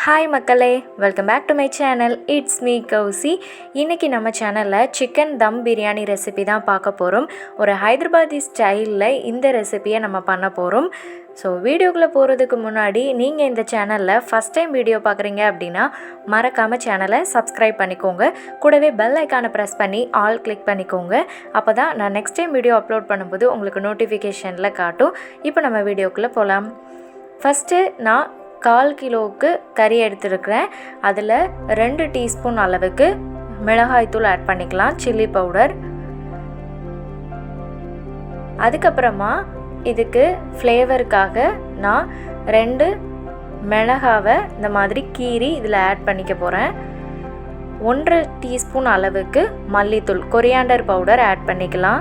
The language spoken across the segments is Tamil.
ஹாய் மக்களே, welcome back to my channel. It's me Kousi. இன்றைக்கி நம்ம சேனலில் சிக்கன் தம் பிரியாணி ரெசிபி தான் பார்க்க போகிறோம். ஒரு ஹைதராபாத்தி ஸ்டைலில் இந்த ரெசிபியை நம்ம பண்ண போகிறோம். ஸோ வீடியோக்குள்ளே போகிறதுக்கு முன்னாடி நீங்கள் இந்த சேனலில் ஃபஸ்ட் டைம் வீடியோ பார்க்குறீங்க அப்படின்னா மறக்காமல் சேனலை சப்ஸ்கிரைப் பண்ணிக்கோங்க. கூடவே பெல் ஐக்கானை ப்ரெஸ் பண்ணி ஆல் கிளிக் பண்ணிக்கோங்க. அப்போ தான் நான் நெக்ஸ்ட் டைம் வீடியோ அப்லோட் பண்ணும்போது உங்களுக்கு நோட்டிஃபிகேஷனில் காட்டும். இப்போ நம்ம வீடியோக்குள்ளே போகலாம். ஃபஸ்ட்டு நான் 1/4 கிலோவுக்கு கறி எடுத்துருக்கிறேன். அதில் 2 டீஸ்பூன் அளவுக்கு மிளகாய்த்தூள் ஆட் பண்ணிக்கலாம், சில்லி பவுடர். அதுக்கப்புறமா இதுக்கு ஃப்ளேவருக்காக நான் 2 மிளகாவை இந்த மாதிரி கீரி இதில் ஆட் பண்ணிக்க போகிறேன். 1/2 டீஸ்பூன் அளவுக்கு மல்லித்தூள், கொரியாண்டர் பவுடர் ஆட் பண்ணிக்கலாம்.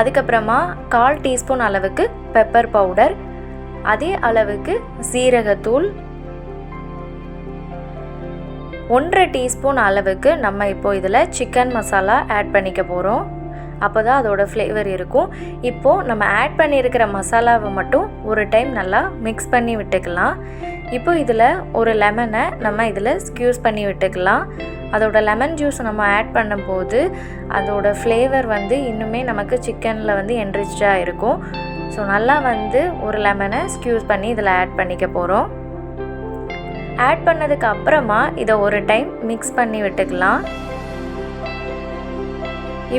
அதுக்கப்புறமா 1/4 டீஸ்பூன் அளவுக்கு பெப்பர் பவுடர், அதே அளவுக்கு சீரகத்தூள், 1/2 டீஸ்பூன் அளவுக்கு நம்ம இப்போது இதில் சிக்கன் மசாலா ஆட் பண்ணிக்க போகிறோம். அப்போ தான் அதோடய ஃப்ளேவர் இருக்கும். இப்போது நம்ம ஆட் பண்ணியிருக்கிற மசாலாவை மட்டும் ஒரு டைம் நல்லா மிக்ஸ் பண்ணி விட்டுக்கலாம். இப்போது இதில் ஒரு லெமனை நம்ம இதில் ஸ்க்யூஸ் பண்ணி விட்டுக்கலாம். அதோட லெமன் ஜூஸ் நம்ம ஆட் பண்ணும்போது அதோட ஃப்ளேவர் இன்னுமே நமக்கு சிக்கனில் என்ரிச்சாக இருக்கும். ஸோ நல்லா ஒரு லெமனை ஸ்க்யூஸ் பண்ணி இதில் ஆட் பண்ணிக்க போகிறோம். ஆட் பண்ணதுக்கு அப்புறமா இதை ஒரு டைம் மிக்ஸ் பண்ணி விட்டுக்கலாம்.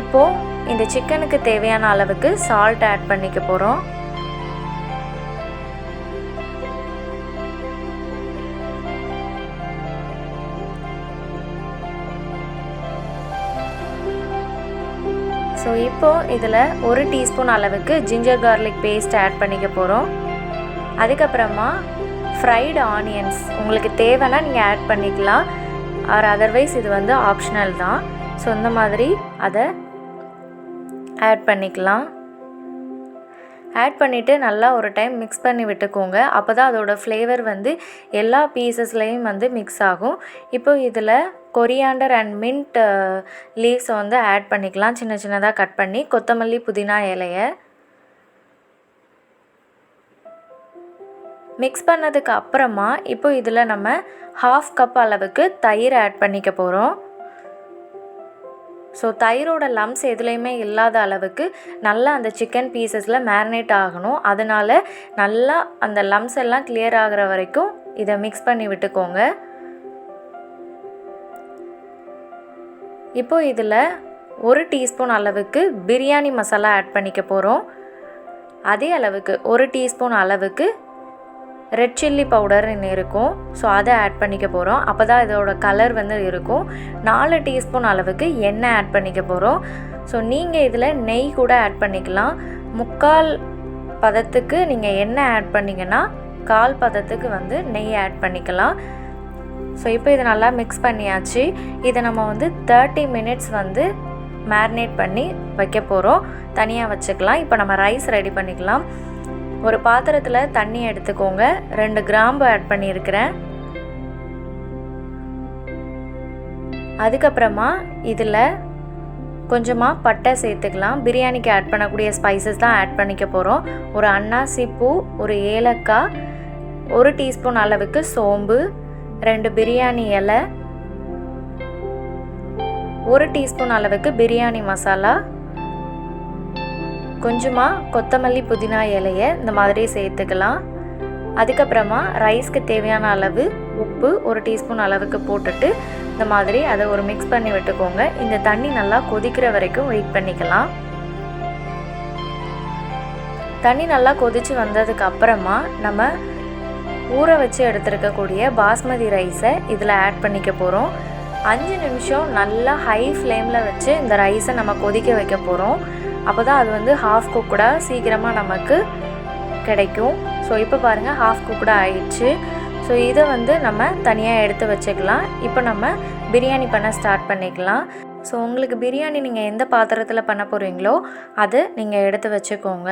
இப்போது இந்த சிக்கனுக்கு தேவையான அளவுக்கு சால்ட் ஆட் பண்ணிக்க போகிறோம். ஸோ இப்போது இதில் 1 டீஸ்பூன் அளவுக்கு ஜிஞ்சர் கார்லிக் பேஸ்ட் ஆட் பண்ணிக்க போகிறோம். அதுக்கப்புறமா ஃப்ரைடு ஆனியன்ஸ் உங்களுக்கு தேவைன்னா நீங்கள் ஆட் பண்ணிக்கலாம். ஆர் அதர்வைஸ் இது ஆப்ஷனல் தான். ஸோ இந்த மாதிரி அதை ஆட் பண்ணிக்கலாம். ஆட் பண்ணிவிட்டு நல்லா ஒரு டைம் மிக்ஸ் பண்ணி விட்டுக்கோங்க. அப்போ தான் அதோடய ஃப்ளேவர் எல்லா பீசஸ்லேயும் மிக்ஸ் ஆகும். இப்போது இதில் கொரியாண்டர் அண்ட் மின்ட் லீவ்ஸை ஆட் பண்ணிக்கலாம், சின்ன சின்னதாக கட் பண்ணி. கொத்தமல்லி, புதினா இலையை மிக்ஸ் பண்ணதுக்கு அப்புறமா இப்போ இதில் நம்ம 1/2 கப் அளவுக்கு தயிர் ஆட் பண்ணிக்க போகிறோம். ஸோ தயிரோட லம்ஸ் எதுலேயுமே இல்லாத அளவுக்கு நல்லா அந்த சிக்கன் பீசஸில் மேரினேட் ஆகணும். அதனால் நல்லா அந்த லம்ஸ் எல்லாம் கிளியர் ஆகிற வரைக்கும் இதை மிக்ஸ் பண்ணி விட்டுக்கோங்க. இப்போது இதில் 1 டீஸ்பூன் அளவுக்கு பிரியாணி மசாலா ஆட் பண்ணிக்க போகிறோம். அதே அளவுக்கு 1 டீஸ்பூன் அளவுக்கு ரெட் சில்லி பவுடர்னு இருக்கும். ஸோ அதை ஆட் பண்ணிக்க போகிறோம். அப்போ தான் இதோட கலர் இருக்கும். 4 டீஸ்பூன் அளவுக்கு எண்ணெய் ஆட் பண்ணிக்க போகிறோம். ஸோ நீங்கள் இதில் நெய் கூட ஆட் பண்ணிக்கலாம். 3/4 பதத்துக்கு நீங்கள் எண்ணெய் ஆட் பண்ணிங்கன்னா 1/4 பதத்துக்கு நெய் ஆட் பண்ணிக்கலாம். ஸோ இப்போ இதை நல்லா மிக்ஸ் பண்ணியாச்சு. இதை நம்ம 30 மினிட்ஸ் மேரினேட் பண்ணி வைக்க போகிறோம். தனியாக வச்சுக்கலாம். இப்போ நம்ம ரைஸ் ரெடி பண்ணிக்கலாம். ஒரு பாத்திரத்தில் தண்ணி எடுத்துக்கோங்க. 2 கிராம்பு ஆட் பண்ணியிருக்கிறேன். அதுக்கப்புறமா இதில் கொஞ்சமாக பட்டை சேர்த்துக்கலாம். பிரியாணிக்கு ஆட் பண்ணக்கூடிய ஸ்பைசஸ் தான் ஆட் பண்ணிக்க போகிறோம். ஒரு அன்னாசி பூ, ஒரு ஏலக்காய், 1 டீஸ்பூன் அளவுக்கு சோம்பு, 2 பிரியாணி இலை, 1 டீஸ்பூன் அளவுக்கு பிரியாணி மசாலா, கொஞ்சமாக கொத்தமல்லி, புதினா இலையை இந்த மாதிரி சேர்த்துக்கலாம். அதுக்கப்புறமா ரைஸ்க்கு தேவையான அளவு உப்பு 1 டீஸ்பூன் அளவுக்கு போட்டுட்டு இந்த மாதிரி அதை ஒரு மிக்ஸ் பண்ணி விட்டுக்கோங்க. இந்த தண்ணி நல்லா கொதிக்கிற வரைக்கும் வெயிட் பண்ணிக்கலாம். தண்ணி நல்லா கொதித்து வந்ததுக்கு அப்புறமா நம்ம ஊற வச்சு எடுத்துருக்கக்கூடிய பாஸ்மதி ரைஸை இதில் ஆட் பண்ணிக்க போகிறோம். 5 நிமிஷம் நல்லா ஹை ஃப்ளேமில் வச்சு இந்த ரைஸை நம்ம கொதிக்க வைக்க போகிறோம். அப்போ தான் அது ஹாஃப் குக்குடாக சீக்கிரமாக நமக்கு கிடைக்கும். ஸோ இப்போ பாருங்கள், ஹாஃப் குக்குடாக ஆயிடுச்சு. ஸோ இதை நம்ம தனியாக எடுத்து வச்சுக்கலாம். இப்போ நம்ம பிரியாணி பண்ண ஸ்டார்ட் பண்ணிக்கலாம். ஸோ உங்களுக்கு பிரியாணி நீங்கள் எந்த பாத்திரத்தில் பண்ண போகிறீங்களோ அதை நீங்கள் எடுத்து வச்சுக்கோங்க.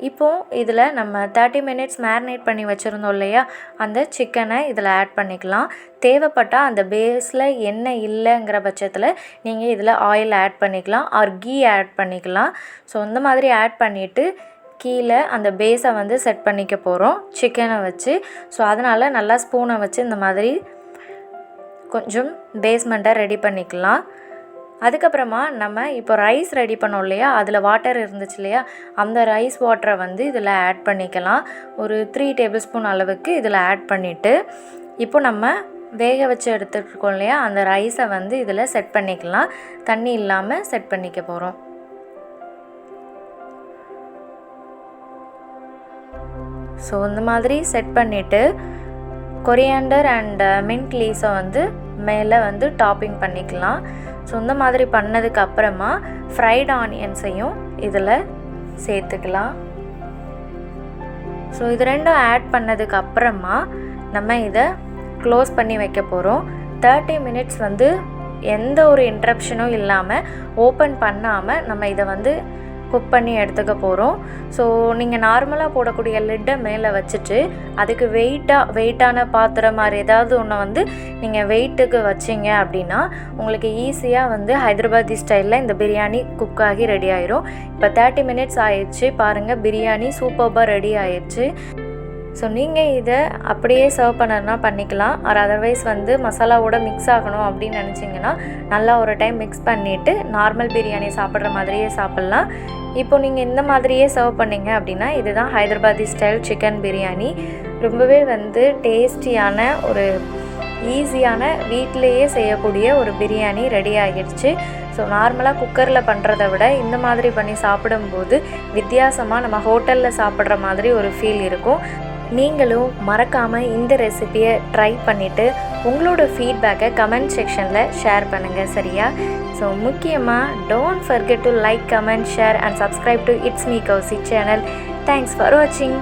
இப்போது இதில் நம்ம 30 மினிட்ஸ் மேரினேட் பண்ணி வச்சுருந்தோம் இல்லையா, அந்த சிக்கனை இதில் ஆட் பண்ணிக்கலாம். தேவைப்பட்டால் அந்த பேஸில் எண்ணெய் இல்லைங்கிற பட்சத்தில் நீங்கள் இதில் ஆயில் ஆட் பண்ணிக்கலாம், ஆர் கீ ஆட் பண்ணிக்கலாம். ஸோ இந்த மாதிரி ஆட் பண்ணிவிட்டு கீழே அந்த பேஸை வந்து செட் பண்ணிக்க போகிறோம் சிக்கனை வச்சு. ஸோ அதனால் நல்லா ஸ்பூனை வச்சு இந்த மாதிரி கொஞ்சம் பேஸ்மெண்ட்டை ரெடி பண்ணிக்கலாம். அதுக்கப்புறமா நம்ம இப்போ ரைஸ் ரெடி பண்ணோம் இல்லையா, அதில் வாட்டர் இருந்துச்சு இல்லையா, அந்த ரைஸ் வாட்டரை வந்து இதில் ஆட் பண்ணிக்கலாம். ஒரு 3 டேபிள் ஸ்பூன் அளவுக்கு இதில் ஆட் பண்ணிவிட்டு இப்போ நம்ம வேக வச்சு எடுத்துகிட்ருக்கோம் இல்லையா, அந்த ரைஸை வந்து இதில் செட் பண்ணிக்கலாம். தண்ணி இல்லாமல் செட் பண்ணிக்க போகிறோம். ஸோ இந்த மாதிரி செட் பண்ணிவிட்டு கொரியாண்டர் அண்ட் மின்ட் லீவ்ஸை வந்து மேலே வந்து டாப்பிங் பண்ணிக்கலாம். ஸோ இந்த மாதிரி பண்ணதுக்கு அப்புறமா ஃப்ரைட் ஆனியன்ஸையும் இதில் சேர்த்துக்கலாம். ஸோ இது ரெண்டும் ஆட் பண்ணதுக்கு அப்புறமா நம்ம இதை க்ளோஸ் பண்ணி வைக்க போகிறோம். 30 மினிட்ஸ் வந்து எந்த ஒரு இன்ட்ரப்ஷனும் இல்லாமல் ஓப்பன் பண்ணாமல் நம்ம இதை வந்து குக் பண்ணி எடுத்துக்க போகிறோம். ஸோ நீங்கள் நார்மலாக போடக்கூடிய லிட்டை மேலே வச்சுட்டு அதுக்கு வெயிட்டான பாத்திரம் மாதிரி ஏதாவது ஒன்று வந்து நீங்கள் வெயிட்டுக்கு வச்சிங்க அப்படின்னா உங்களுக்கு ஈஸியாக வந்து ஹைதராபாத்தி ஸ்டைலில் இந்த பிரியாணி குக் ஆகி ரெடி ஆயிரும். இப்போ 30 மினிட்ஸ் ஆயிடுச்சு. பாருங்கள், பிரியாணி சூப்பராக ரெடி ஆயிடுச்சு. ஸோ நீங்கள் இதை அப்படியே சர்வ் பண்ணனா பண்ணிக்கலாம். ஆர் அதர்வைஸ் வந்து மசாலாவோட மிக்ஸ் ஆகணும் அப்படின்னு நினச்சிங்கன்னா நல்லா ஒரு டைம் மிக்ஸ் பண்ணிவிட்டு நார்மல் பிரியாணி சாப்பிட்ற மாதிரியே சாப்பிட்லாம். இப்போ நீங்கள் இந்த மாதிரியே சர்வ் பண்ணிங்க அப்படின்னா இதுதான் ஹைதராபாத்தி ஸ்டைல் சிக்கன் பிரியாணி. ரொம்பவே வந்து டேஸ்டியான ஒரு ஈஸியான வீட்டிலையே செய்யக்கூடிய ஒரு பிரியாணி ரெடி ஆகிடுச்சு. ஸோ நார்மலாக குக்கரில் பண்ணுறத விட இந்த மாதிரி பண்ணி சாப்பிடும்போது வித்தியாசமாக நம்ம ஹோட்டலில் சாப்பிட்ற மாதிரி ஒரு ஃபீல் இருக்கும். நீங்களும் மறக்காமல் இந்த ரெசிபியை ட்ரை பண்ணிவிட்டு உங்களோட ஃபீட்பேக்கை கமெண்ட் செக்ஷனில் ஷேர் பண்ணுங்கள், சரியா? ஸோ முக்கியமாக don't forget to like, comment, share and subscribe to it's me Kousi channel. Thanks for வாட்சிங்.